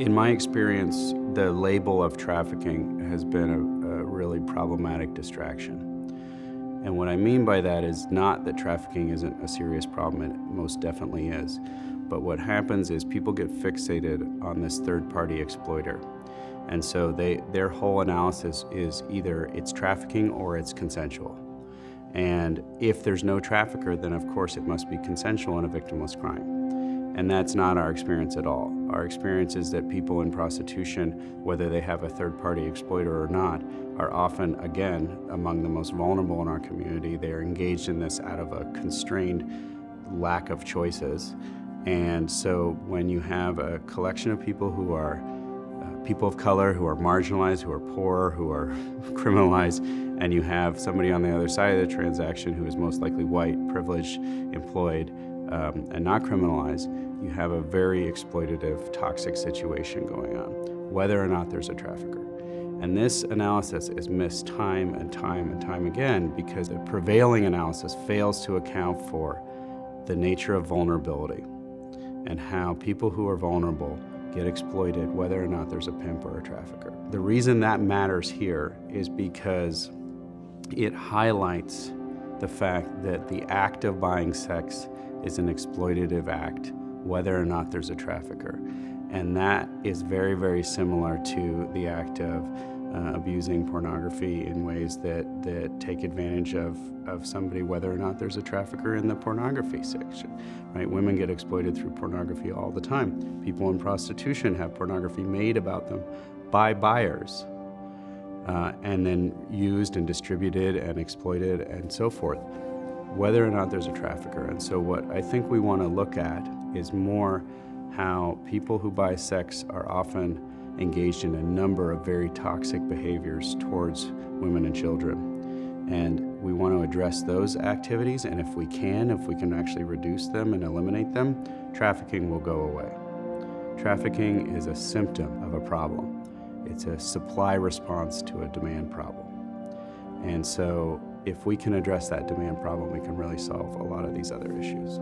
In my experience, the label of trafficking has been a really problematic distraction. And what I mean by that is not that trafficking isn't a serious problem, it most definitely is. But what happens is people get fixated on this third-party exploiter. And so their whole analysis is either it's trafficking or it's consensual. And if there's no trafficker, then of course it must be consensual and a victimless crime. And that's not our experience at all. Our experience is that people in prostitution, whether they have a third-party exploiter or not, are often, again, among the most vulnerable in our community. They're engaged in this out of a constrained lack of choices. And so when you have a collection of people who are people of color, who are marginalized, who are poor, who are criminalized, and you have somebody on the other side of the transaction who is most likely white, privileged, employed, and not criminalized, you have a very exploitative, toxic situation going on, whether or not there's a trafficker. And this analysis is missed time and time and time again because the prevailing analysis fails to account for the nature of vulnerability and how people who are vulnerable get exploited whether or not there's a pimp or a trafficker. The reason that matters here is because it highlights the fact that the act of buying sex is an exploitative act, whether or not there's a trafficker. And that is very, very similar to the act of abusing pornography in ways that take advantage of somebody, whether or not there's a trafficker in the pornography section, right? Women get exploited through pornography all the time. People in prostitution have pornography made about them by buyers, and then used and distributed and exploited and so forth, whether or not there's a trafficker. And so what I think we want to look at is more how people who buy sex are often engaged in a number of very toxic behaviors towards women and children. And we want to address those activities, and if we can actually reduce them and eliminate them, trafficking will go away. Trafficking is a symptom of a problem. It's a supply response to a demand problem. And so if we can address that demand problem, we can really solve a lot of these other issues.